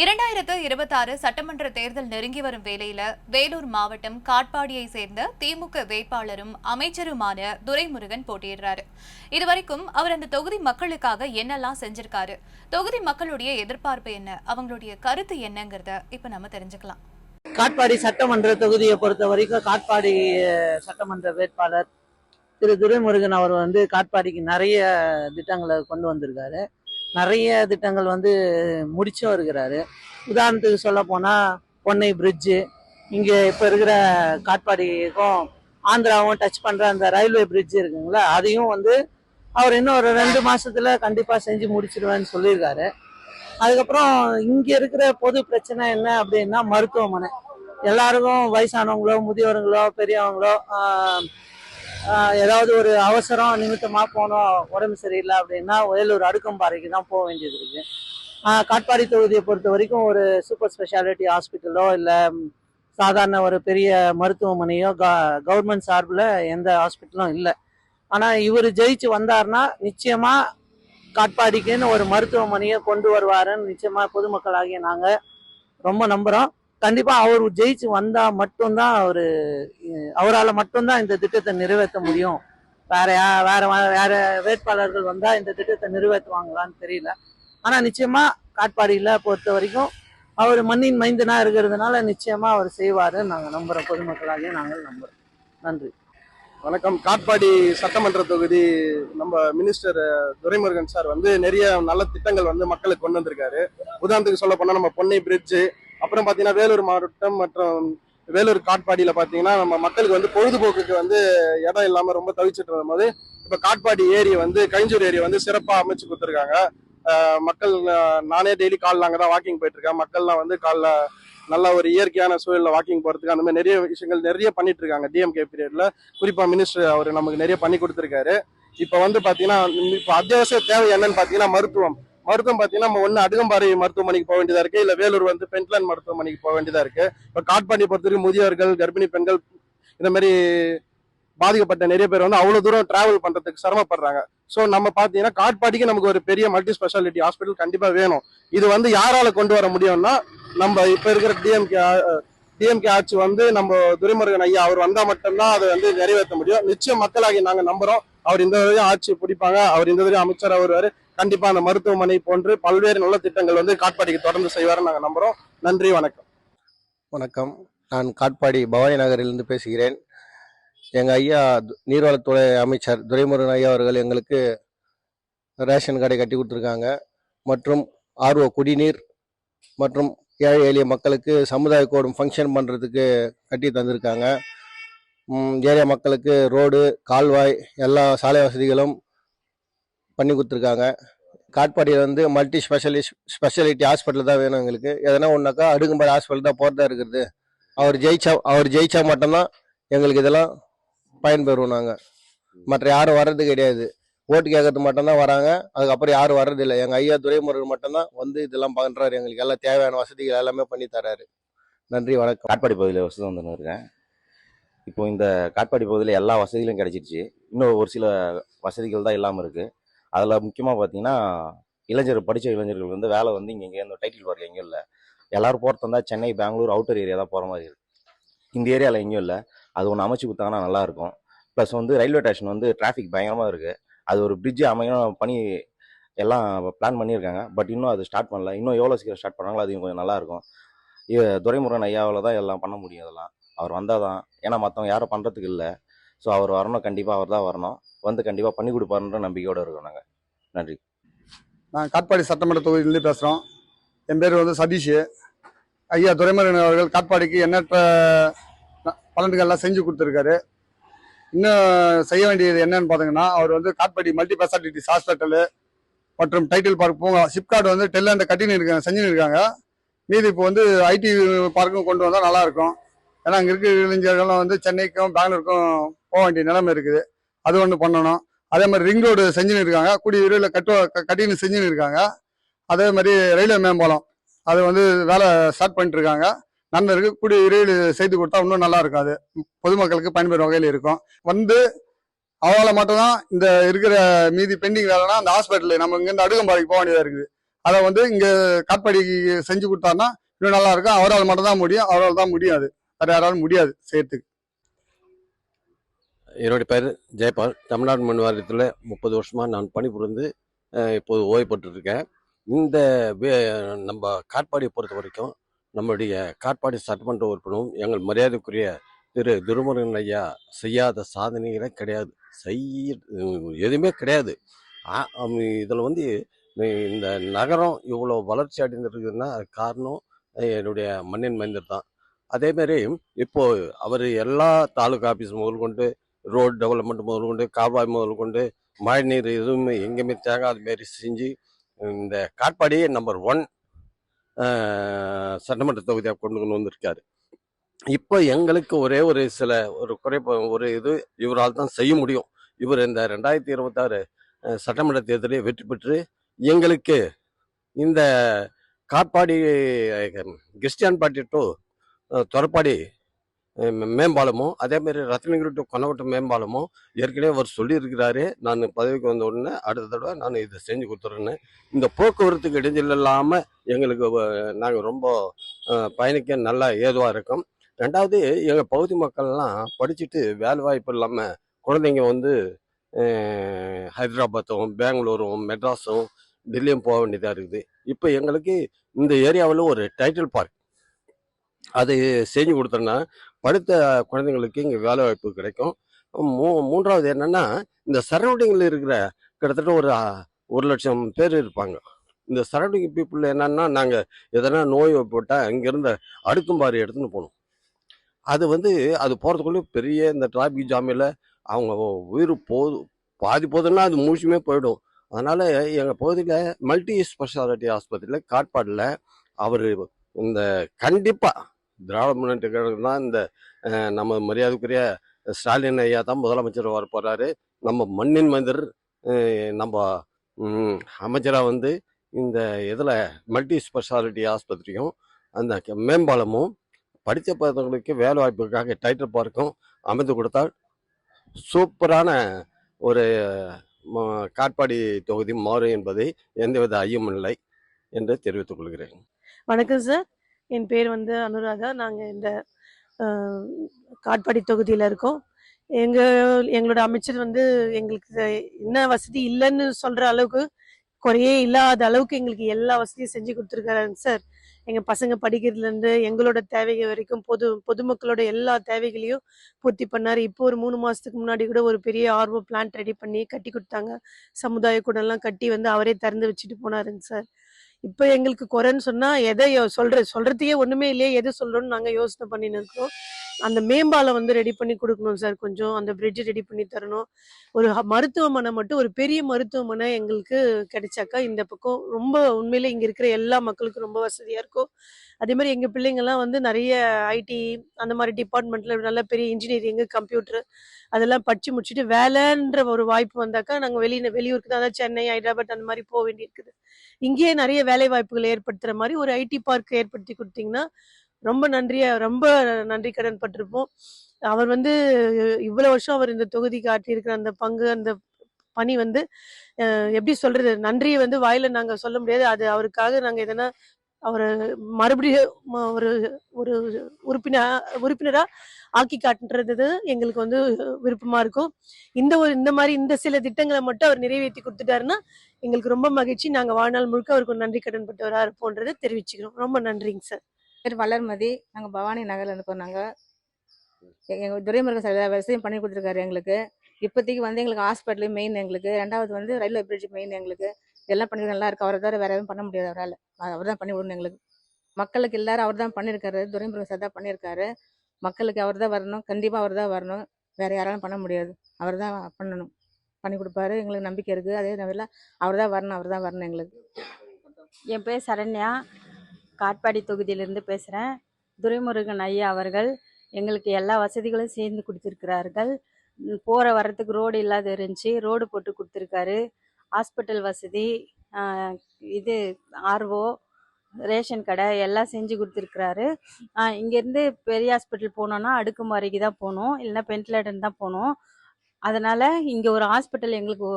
2026 சட்டமன்ற தேர்தல் நெருங்கி வரும் வேளையில வேலூர் மாவட்டம் காட்பாடியை சேர்ந்த திமுக வேட்பாளரும் அமைச்சருமான துரைமுருகன் போட்டியிடுறாரு. இதுவரைக்கும் அவர் அந்த தொகுதி மக்களுக்காக என்னெல்லாம் செஞ்சிருக்காரு, தொகுதி மக்களுடைய எதிர்பார்ப்பு என்ன, அவங்களுடைய கருத்து என்னங்கிறத இப்ப நம்ம தெரிஞ்சுக்கலாம். காட்பாடி சட்டமன்ற தொகுதியை பொறுத்த வரைக்கும் காட்பாடி சட்டமன்ற வேட்பாளர் திரு துரைமுருகன் அவர் காட்பாடிக்கு நிறைய திட்டங்களை கொண்டு வந்திருக்காரு. நிறைய திட்டங்கள் முடிச்சும் இருக்கிறாரு. உதாரணத்துக்கு சொல்ல போனா பொன்னை பிரிட்ஜு, இங்க இப்ப இருக்கிற காட்பாடிக்கும் ஆந்திராவும் டச் பண்ற அந்த ரயில்வே பிரிட்ஜ் இருக்குங்களா, அதையும் அவர் இன்னும் ஒரு 2 மாசத்துல கண்டிப்பா செஞ்சு முடிச்சிருவேன்னு சொல்லியிருக்காரு. அதுக்கப்புறம் இங்க இருக்கிற பொது பிரச்சனை என்ன அப்படின்னா மருத்துவமனை. எல்லாருக்கும் வயசானவங்களோ முதியோருங்களோ பெரியவங்களோ ஏதாவது ஒரு அவசரம் நிமித்தமா போனோம், உடம்பு சரியில்லை அப்படின்னா வேலூர் அடுக்கம்பாறைக்கு தான் போக வேண்டியது இருக்கு. காட்பாடி தொகுதியை பொறுத்த வரைக்கும் ஒரு சூப்பர் ஸ்பெஷாலிட்டி ஹாஸ்பிட்டலோ இல்லை சாதாரண ஒரு பெரிய மருத்துவமனையோ கவர்மெண்ட் சார்பில் எந்த ஹாஸ்பிட்டலும் இல்லை. ஆனால் இவர் ஜெயிச்சு வந்தார்னா நிச்சயமா காட்பாடிக்குன்னு ஒரு மருத்துவமனையை கொண்டு வருவாருன்னு நிச்சயமா பொதுமக்களாகிய நாங்கள் ரொம்ப நம்புகிறோம். கண்டிப்பா அவர் ஜெயிச்சு வந்தா மட்டும்தான் அவரால் மட்டும்தான் இந்த திட்டத்தை நிறைவேற்ற முடியும். வேற வேட்பாளர்கள் வந்தா இந்த திட்டத்தை நிறைவேற்றுவாங்களான்னு தெரியல. ஆனா நிச்சயமா காட்பாடியில பொறுத்த வரைக்கும் அவர் மண்ணின் மைந்தனா இருக்கிறதுனால நிச்சயமா அவர் செய்வாருன்னு நாங்க நம்புறோம், பொதுமக்களாகிய நாங்கள் நம்புறோம். நன்றி. வணக்கம். காட்பாடி சட்டமன்ற தொகுதி நம்ம மினிஸ்டர் துரைமுருகன் சார் நிறைய நல்ல திட்டங்கள் மக்களுக்கு கொண்டு வந்திருக்காரு. உதாரணத்துக்கு சொல்ல போனா நம்ம பொன்னை பிரிட்ஜு, அப்புறம் பாத்தீங்கன்னா வேலூர் மாவட்டம் மற்றும் வேலூர் காட்பாடியில பாத்தீங்கன்னா நம்ம மக்களுக்கு பொழுதுபோக்குக்கு இடம் இல்லாம ரொம்ப தவிச்சிட்டு இருக்கும் போது இப்ப காட்பாடி ஏரி கழிஞ்சூர் ஏரி சிறப்பா அமைச்சு கொடுத்துருக்காங்க. மக்கள் நானே டெய்லி காலில் அங்கதான் வாக்கிங் போயிட்டு இருக்கேன். மக்கள்லாம் காலில் நல்ல ஒரு இயற்கையான சூழல்ல வாக்கிங் போறதுக்கு அந்த மாதிரி நிறைய விஷயங்கள் நிறைய பண்ணிட்டு இருக்காங்க. டிஎம்கே பீரியட்ல குறிப்பா மினிஸ்டர் அவர் நமக்கு நிறைய பண்ணி கொடுத்துருக்காரு. இப்ப பாத்தீங்கன்னா இப்ப அத்தியாவசிய தேவை என்னன்னு பாத்தீங்கன்னா மருத்துவம் பாத்தீங்கன்னா நம்ம ஒண்ணு அடுகம்பாறை மருத்துவமனைக்கு போக வேண்டியதா இருக்கு, இல்ல வேலூர் பென்ட்லன் மருத்துவமனைக்கு போக வேண்டியதா இருக்கு. இப்ப காட்பாடி பொறுத்தவரைக்கும் முதியோர்கள், கர்ப்பிணி பெண்கள், இந்த மாதிரி பாதிக்கப்பட்ட நிறைய பேர் அவ்வளவு தூரம் டிராவல் பண்றதுக்கு சிரமப்படுறாங்க. சோ நம்ம பாத்தீங்கன்னா காட்பாடிக்கு நமக்கு ஒரு பெரிய மல்டி ஸ்பெஷாலிட்டி ஹாஸ்பிட்டல் கண்டிப்பா வேணும். இது யாரால கொண்டு வர முடியும்னா நம்ம இப்ப இருக்கிற டிஎம்கே ஆட்சி நம்ம துரைமுருகன் ஐயா அவர் வந்தா மட்டும்தான் அதை நிறைவேற்ற முடியும். நிச்சயம் மக்களாகி நாங்க நம்புறோம் அவர் இந்த வரையும் ஆட்சி பிடிப்பாங்க, அவர் இந்த வரையும் அமைச்சர் வருவாரு. கண்டிப்பா அந்த மருத்துவமனை போன்று பல்வேறு நல்ல திட்டங்கள் காட்பாடிக்கு தொடர்ந்து செய்வாருன்னு நாங்க நம்புறோம். நன்றி, வணக்கம். வணக்கம். நான் காட்பாடி பவானி நகரிலிருந்து பேசுகிறேன். எங்க ஐயா நீர்வளத்துறை அமைச்சர் துரைமுருகன் ஐயா அவர்கள் எங்களுக்கு ரேஷன் கடை கட்டி கொடுத்துருக்காங்க, மற்றும் ஆர்ஓ குடிநீர் மற்றும் ஏழை எளிய மக்களுக்கு சமுதாய கூடம் ஃபங்க்ஷன் பண்ணுறதுக்கு கட்டி தந்திருக்காங்க. ஏரியா மக்களுக்கு ரோடு, கால்வாய், எல்லா சாலை வசதிகளும் பண்ணி கொடுத்துருக்காங்க. காட்பாடியில் மல்டி ஸ்பெஷாலிட்டி ஹாஸ்பிட்டல் தான் வேணும் எங்களுக்கு. எதனா ஒன்றாக்கா அடுக்கும்பாடி ஹாஸ்பிட்டல் தான் போகிறதா இருக்குது. அவர் ஜெயிச்சா மட்டும்தான் எங்களுக்கு இதெல்லாம் பயன்பெறுவோம். நாங்கள் மற்ற யாரும் வர்றது கிடையாது, ஓட்டு கேட்கறது மட்டும்தான் வராங்க. அதுக்கப்புறம் யாரும் வர்றதில்லை. எங்கள் ஐயா துரைமுருகன் மட்டும்தான் இதெல்லாம் பண்ணுறாரு. எங்களுக்கு எல்லாம் தேவையான வசதிகள் எல்லாமே பண்ணி தர்றாரு. நன்றி, வணக்கம். காட்பாடி பகுதியில் வசதி இருக்கேன். இப்போ இந்த காட்பாடி பகுதியில் எல்லா வசதிகளும் கிடைச்சிருச்சு. இன்னும் ஒரு சில வசதிகள் தான் இல்லாமல் இருக்குது. அதில் முக்கியமாக பார்த்தீங்கன்னா படித்த இளைஞர்கள் வேலை இங்கே இந்த டைட்டில் ஒர்க் எங்கேயும் இல்லை. எல்லோரும் போகிறது இருந்தால் சென்னை, பெங்களூர், அவுட்டர் ஏரியா தான் போகிற மாதிரி இருக்குது. இந்த ஏரியாவில் எங்கேயும் இல்லை. அது ஒன்று அமைச்சு கொடுத்தாங்கன்னா நல்லாயிருக்கும். ப்ளஸ் ரயில்வே ஸ்டேஷன் டிராஃபிக் பயங்கரமாக இருக்குது. அது ஒரு பிரிட்ஜு அமையணும் பண்ணி எல்லாம் பிளான் பண்ணியிருக்காங்க. பட் இன்னும் அது ஸ்டார்ட் பண்ணல. இன்னும் எவ்வளோ சீக்கிரம் ஸ்டார்ட் பண்ணாங்களோ அது கொஞ்சம் நல்லாயிருக்கும். துரைமுருகன் ஐயாவில் தான் எல்லாம் பண்ண முடியும். அதெல்லாம் அவர் வந்தால் தான், ஏன்னா மற்றவங்க யாரும் பண்ணுறதுக்கு இல்லை. ஸோ அவர் வரணும், கண்டிப்பாக அவர் தான் வரணும். கண்டிப்பாக பண்ணி கொடுப்பாருன்ற நம்பிக்கையோடு இருக்கோம் நாங்கள். நன்றி. நான் காட்பாடி சட்டமன்ற தொகுதியிலேருந்து பேசுகிறோம். என் பேர் சதீஷ். ஐயா துரைமுருகன் அவர்கள் காட்பாடிக்கு எண்ணற்ற பலன்கள்லாம் செஞ்சு கொடுத்துருக்காரு. இன்னும் செய்ய வேண்டியது என்னன்னு பார்த்தீங்கன்னா அவர் காட்பாடி மல்டி ஸ்பெஷாலிட்டிஸ் ஹாஸ்பிட்டலு மற்றும் டைட்டில் பார்க் பூங்கா, சிப்கார்டு டெல்லாண்ட கட்டின்னு இருக்காங்க, செஞ்சுன்னு இருக்காங்க. மீது இப்போ ஐடி பார்க்கும் கொண்டு வந்தால் நல்லாயிருக்கும். ஏன்னா அங்கே இருக்கிற இளைஞர்கள்லாம் சென்னைக்கும் பெங்களூருக்கும் போக வேண்டிய நிலைமை இருக்குது. அது ஒன்று பண்ணணும். அதே மாதிரி ரிங் ரோடு செஞ்சுன்னு இருக்காங்க, கூடிய விரைவில் கட்டின்னு செஞ்சுன்னு இருக்காங்க. அதே மாதிரி ரயில்வே மேம்பாலம் அது வேலை ஸ்டார்ட் பண்ணிட்டு இருக்காங்க. நண்பருக்கு கூடிய விரைவில் செய்து கொடுத்தா இன்னும் நல்லா இருக்கும். அது பொதுமக்களுக்கு பயன்பெறும் வகையில் இருக்கும். அவங்கள மட்டும்தான் இந்த இருக்கிற மீதி பெண்டிங் வேலைன்னா அந்த ஹாஸ்பிட்டல் நம்ம இங்கேருந்து அடுகம்பாறைக்கு போக வேண்டியதாக இருக்குது. அதை வந்து இங்கே காட்பாடி செஞ்சு கொடுத்தாருன்னா இன்னும் நல்லா இருக்கும். அவரால் மட்டும் தான் முடியும், அவரால் தான் முடியும். அது வேறு யாராலும் முடியாது செய்யறதுக்கு. என்னுடைய பேர் ஜெயபால். தமிழ்நாடு மண் வாரியத்தில் 30 வருஷமாக நான் பணிபுரிந்து இப்போது ஓய்வு பெற்றுருக்கேன். இந்த நம்ம காட்பாடியை பொறுத்த வரைக்கும் நம்முடைய காட்பாடி சட்டமன்ற உறுப்பினரும் எங்கள் மரியாதைக்குரிய திரு துரைமுருகன் ஐயா செய்யாத சாதனைகளே கிடையாது. எதுவுமே கிடையாது. இதில் வந்து இந்த நகரம் இவ்வளோ வளர்ச்சி அடைந்திருக்குதுன்னா அது காரணம் என்னுடைய மண்ணின் மைந்தர் தான். அதேமாரி இப்போ அவர் எல்லா தாலுகா ஆஃபீஸ் முதல் கொண்டு, ரோடு டெவலப்மெண்ட் முதல் கொண்டு, கால்வாய் முதல் கொண்டு, மழை நீர் எதுவுமே எங்கேயுமே தேங்காத மாரி செஞ்சு இந்த காட்பாடியே நம்பர் 1 சட்டமன்ற தொகுதியாக கொண்டு வந்திருக்காரு. இப்போ எங்களுக்கு ஒரே ஒரு இது இவரால் தான் செய்ய முடியும். இவர் இந்த 2026 சட்டமன்ற தேர்தலில் வெற்றி பெற்று எங்களுக்கு இந்த காட்பாடி கிறிஸ்டியான்பட்டி டு தொரப்பாடி மேம்பாலமும், அதேமாரி ரத்னகிரி டு கொன்னவட்டம் மேம்பாலமும் ஏற்கனவே அவர் சொல்லியிருக்கிறாரு. நான் பதவிக்கு வந்த உடனே அடுத்த தடவை நான் இதை செஞ்சு கொடுத்துட்றேன்னு. இந்த போக்குவரத்துக்கு இடைஞ்சல் இல்லாமல் எங்களுக்கு நாங்கள் ரொம்ப பயணிக்க நல்லா ஏதுவாக இருக்கோம். ரெண்டாவது, எங்கள் பகுதி மக்கள்லாம் படிச்சுட்டு வேலை வாய்ப்பு இல்லாமல் குழந்தைங்க வந்து ஹைதராபாத்தும், பெங்களூரும், மெட்ராஸும், டெல்லியும் போக வேண்டியதாக இருக்குது. இப்போ எங்களுக்கு இந்த ஏரியாவில் ஒரு டைட்டில் பார்க் அது செஞ்சு கொடுத்தோன்னா படித்த குழந்தைங்களுக்கு இங்கே வேலை வாய்ப்பு கிடைக்கும். மூன்றாவது என்னென்னா, இந்த சரௌண்டிங்கில் இருக்கிற கிட்டத்தட்ட ஒரு 1,00,000 பேர் இருப்பாங்க. இந்த சரௌண்டிங் பீப்புள் என்னன்னா, நாங்கள் எதனா நோய் போட்டால் இங்கேருந்து அடுக்கும்பாரி எடுத்துன்னு போகணும். அது வந்து அது போகிறதுக்குள்ளே பெரிய இந்த டிராஃபிக் ஜாமில் அவங்க உயிர் பாதி போதுன்னா அது முழுசுமே போயிடும். அதனால் எங்கள் பகுதியில் மல்டி ஸ்பெஷாலிட்டி ஆஸ்பத்திரியில் காட்பாடில் அவர் இந்த கண்டிப்பாக திராவிட முன்னேற்ற கழகம் தான் இந்த நம்ம மரியாதைக்குரிய ஸ்டாலின் ஐயா தான் முதலமைச்சர் வர போகிறாரு. நம்ம மண்ணின் மைந்தர் நம்ம அமைச்சராக வந்து இந்த இதில் மல்டி ஸ்பெஷாலிட்டி ஆஸ்பத்திரியும் அந்த மேம்பாலமும் படித்த பதங்களுக்கு வேலை வாய்ப்புக்காக டைட்டில் பார்க்கும் அமைத்து கொடுத்தால் சூப்பரான ஒரு காட்பாடி தொகுதி மாறும் என்பதை எந்தவித ஐயமும் இல்லை என்று தெரிவித்துக் கொள்கிறேன். வணக்கம் சார், என் பேர் வந்து அனுராதா. நாங்கள் இந்த காட்பாடி தொகுதியில் இருக்கோம். எங்களோட அமைச்சர் வந்து எங்களுக்கு என்ன வசதி இல்லைன்னு சொல்கிற அளவுக்கு, குறையே இல்லாத அளவுக்கு எங்களுக்கு எல்லா வசதியும் செஞ்சு கொடுத்துருக்காருங்க சார். எங்கள் பசங்க படிக்கிறதுலேருந்து எங்களோட தேவைகள் வரைக்கும் பொதுமக்களோட எல்லா தேவைகளையும் பூர்த்தி பண்ணார். இப்போ ஒரு 3 மாதத்துக்கு முன்னாடி கூட ஒரு பெரிய ஆர்வோ பிளான்ட் ரெடி பண்ணி கட்டி கொடுத்தாங்க. சமுதாய கூடலாம் கட்டி வந்து அவரே திறந்து வச்சுட்டு போனாருங்க சார். இப்போ எங்களுக்கு குறைன்னு சொன்னால் எதை சொல்கிறதுக்கே ஒன்றுமே இல்லையே, எது சொல்கிறோன்னு நாங்கள் யோசனை பண்ணின்னு இருக்கோம். அந்த மேம்பாலம் வந்து ரெடி பண்ணி கொடுக்கணும் சார். கொஞ்சம் அந்த பிரிட்ஜ் ரெடி பண்ணி தரணும். ஒரு மருத்துவமனை மட்டும், ஒரு பெரிய மருத்துவமனை எங்களுக்கு கிடைச்சாக்கா இந்த பக்கம் ரொம்ப உண்மையிலே இங்கே இருக்கிற எல்லா மக்களுக்கும் ரொம்ப வசதியாக இருக்கும். அதே மாதிரி எங்கள் பிள்ளைங்கள்லாம் வந்து நிறைய ஐடி அந்த மாதிரி டிபார்ட்மெண்ட்டில் நல்ல பெரிய இன்ஜினியரிங்கு, கம்ப்யூட்டர் அதெல்லாம் படித்து முடிச்சுட்டு வேலைன்ற ஒரு வாய்ப்பு வந்தாக்கா நாங்கள் வெளியூருக்கு தான், அதாவது சென்னை, ஹைதராபாத் அந்த மாதிரி போக வேண்டியிருக்குது. இங்கேயே நிறைய வேலை வாய்ப்புகளை ஏற்படுத்துகிற மாதிரி ஒரு ஐடி பார்க் ஏற்படுத்தி கொடுத்தீங்கன்னா ரொம்ப நன்றி கடன் பட்டிருப்போம். அவர் வந்து இவ்வளவு வருஷம் அவர் இந்த தொகுதிக்கு ஆற்றியிருக்கிற அந்த பங்கு, அந்த பணி வந்து எப்படி சொல்றது, நன்றியை வந்து வாயில நாங்க சொல்ல முடியாது. அது அவருக்காக நாங்க எதனா அவரை மறுபடியும் ஒரு ஒரு உறுப்பினரா ஆக்கி காட்டுறது எங்களுக்கு வந்து விருப்பமா இருக்கும். இந்த மாதிரி இந்த சில திட்டங்களை மட்டும் அவர் நிறைவேற்றி கொடுத்துட்டாருன்னா எங்களுக்கு ரொம்ப மகிழ்ச்சி. நாங்க வாழ்நாள் முழுக்க அவருக்கு நன்றி கடன் பட்டவரா இருப்போன்றதை தெரிவிச்சுக்கிறோம். ரொம்ப நன்றிங்க சார். பேர் வளர்மதி. நாங்கள் பவானி நகர்ல இருக்கோம். நாங்கள் எங்கள் துரைமுருகன் சார் எல்லா வசதியும் பண்ணி கொடுத்துருக்காரு எங்களுக்கு. இப்போதைக்கு வந்து எங்களுக்கு ஹாஸ்பிட்டலு மெயின், எங்களுக்கு ரெண்டாவது வந்து ரயில்வே பிரிட்ஜ் மெயின். எங்களுக்கு இதெல்லாம் பண்ணி நல்லா இருக்கு. அவரை தவிர வேற எதுவும் பண்ண முடியாது. அவரால் அவர் தான் பண்ணி விடணும். எங்களுக்கு மக்களுக்கு எல்லாரும் அவர் தான் பண்ணியிருக்காரு. துரைமுருகன் சார் தான் பண்ணியிருக்காரு. மக்களுக்கு அவர் தான் வரணும், கண்டிப்பாக அவர் தான் வரணும். வேற யாராலும் பண்ண முடியாது. அவர் தான் பண்ணணும், பண்ணி கொடுப்பாரு. எங்களுக்கு நம்பிக்கை இருக்குது. அதே நேரத்தில் அவர் தான் வரணும் எங்களுக்கு. என் பேர் சரண்யா, காட்பாடி தொகுதியிலிருந்து பேசுகிறேன். துரைமுருகன் ஐயா அவர்கள் எங்களுக்கு எல்லா வசதிகளும் சேர்ந்து கொடுத்துருக்கிறார்கள். போகிற வர்றதுக்கு ரோடு இல்லாத இருந்துச்சு, ரோடு போட்டு கொடுத்துருக்காரு. ஹாஸ்பிட்டல் வசதி, இது ஆர்ஓ, ரேஷன் கடை எல்லாம் செஞ்சு கொடுத்துருக்குறாரு. இங்கேருந்து பெரிய ஹாஸ்பிட்டல் போனோன்னா அடுக்குமாரிக்கு தான் போகணும், இல்லைன்னா பென்ட்லேடன் தான் போகணும். அதனால இங்க ஒரு ஹாஸ்பிட்டல் எங்களுக்கு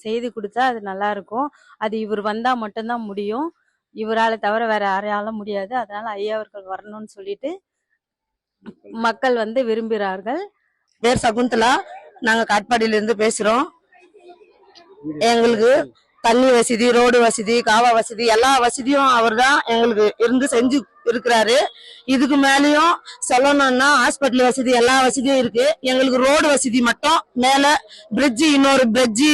செய்து கொடுத்தா அது நல்லா இருக்கும். அது இவர் வந்தா மட்டும்தான் முடியும். இவரால தவிர வேற யாராலும் முடியாது. அதனால ஐயா அவர்கள் வரணும்னு சொல்லிட்டு மக்கள் வந்து விரும்புகிறார்கள். பேர் சகுந்தலா, நாங்க காட்பாடியில இருந்து பேசுறோம். எங்களுக்கு தண்ணி வசதி, ரோடு வசதி, காவா வசதி, எல்லா வசதியும் அவர் தான் எங்களுக்கு இருந்து செஞ்சு இருக்கிறாரு. இதுக்கு மேலேயும் சொல்லணும்னா ஹாஸ்பிட்டல் வசதி எல்லா வசதியும் இருக்கு. எங்களுக்கு ரோடு வசதி மட்டும் மேல பிரிட்ஜு, இன்னொரு பிரிட்ஜு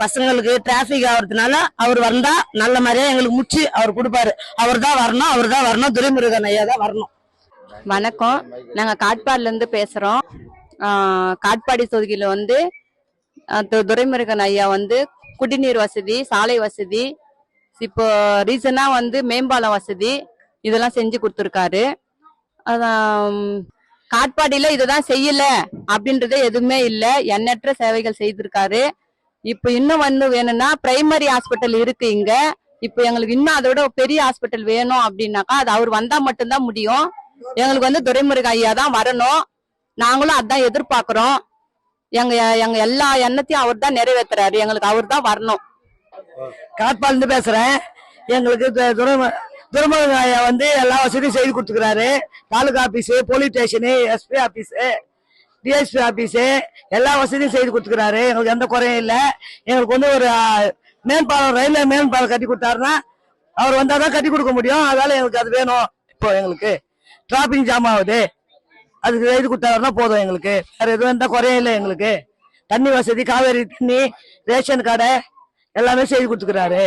பசங்களுக்கு டிராபிக் ஆகுறதுனால அவர் வந்தா நல்ல மாதிரியா எங்களுக்கு முடிச்சு அவர் கொடுப்பாரு. அவர் தான் வரணும். துரைமுருகன் ஐயா தான் வரணும். வணக்கம், நாங்க காட்பாடில இருந்து பேசுறோம். காட்பாடி தொகுதியில வந்து துரைமுருகன் ஐயா வந்து குடிநீர் வசதி, சாலை வசதி, இப்போ ரீசனா வந்து மேம்பாலம் வசதி இதெல்லாம் செஞ்சு கொடுத்துருக்காரு. காட்பாடியில இதுதான் செய்யல அப்படின்றது எதுவுமே இல்லை, எண்ணற்ற சேவைகள் செய்திருக்காரு. இப்போ இன்னும் வந்து வேணும்னா பிரைமரி ஹாஸ்பிட்டல் இருக்கு இங்க. இப்போ எங்களுக்கு இன்னும் அதோட பெரிய ஹாஸ்பிட்டல் வேணும் அப்படின்னாக்கா அது அவர் வந்தா மட்டும்தான் முடியும். எங்களுக்கு வந்து துரைமுருகன் ஐயா தான் வரணும். நாங்களும் அதான் எதிர்பார்க்கிறோம். எங்க எல்லா எண்ணத்தையும் அவர் தான் நிறைவேற்றுறாரு. எங்களுக்கு அவர் தான் வரணும். காட்பாடிலிருந்து பேசுறேன். எங்களுக்கு துரைமுருகன் ஐயா வந்து எல்லா வசதியும் செய்து கொடுத்துக்கிறாரு. Taluka office, police station, SP office, DSP office எல்லா வசதியும் செய்து கொடுத்துக்கிறாரு. எங்களுக்கு எந்த குறையும் இல்லை. எங்களுக்கு வந்து ஒரு மேம்பாலம், ரயில்வே மேம்பாலம் கட்டி கொடுத்தாருன்னா அவர் வந்தாதான் கட்டி கொடுக்க முடியும். அதனால எங்களுக்கு அது வேணும். இப்போ எங்களுக்கு டிராபிக் ஜாம் ஆகுது, அதுக்கு செய்து கொடுத்தாருன்னா போதும். எங்களுக்கு வேற எதுவும் எந்த குறையும் இல்லை. எங்களுக்கு தண்ணி வசதி, காவேரி தண்ணி, ரேஷன் கடை எல்லாமே செய்து கொடுத்துக்கிறாரு.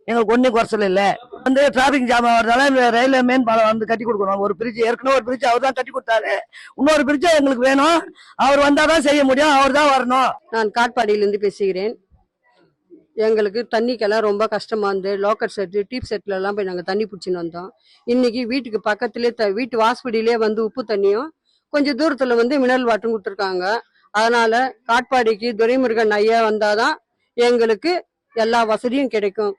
எங்களுக்கு ஒன்றும் குறைச்சல் இல்லை. வந்து டிராபிக் ஜாம் ஆகிறதால ரயில்வே மேம்பாலம் வந்து கட்டி கொடுக்கணும். ஒரு பிரிட்ஜ், ஏற்கனவே ஒரு பிரிட்ஜ் அவர் தான் கட்டி கொடுத்தாரு. இன்னொரு பிரிட்ஜ் எங்களுக்கு வேணும். அவர் வந்தாதான் செய்ய முடியும். அவர் தான் வரணும். நான் காட்பாடியிலிருந்து பேசுகிறேன். எங்களுக்கு தண்ணிக்கெல்லாம் ரொம்ப கஷ்டமா இருந்து லோக்கல் செட்டு, டீப் செட்ல எல்லாம் போய் நாங்கள் தண்ணி பிடிச்சின்னு வந்தோம். இன்னைக்கு வீட்டுக்கு பக்கத்துலேயே வீட்டு வாசப்படியிலே வந்து உப்பு தண்ணியும் கொஞ்சம் தூரத்துல வந்து மினரல் வாட்டரும் கொடுத்துருக்காங்க. அதனால காட்பாடிக்கு துரைமுருகன் ஐயா வந்தாதான் எங்களுக்கு எல்லா வசதியும் கிடைக்கும்.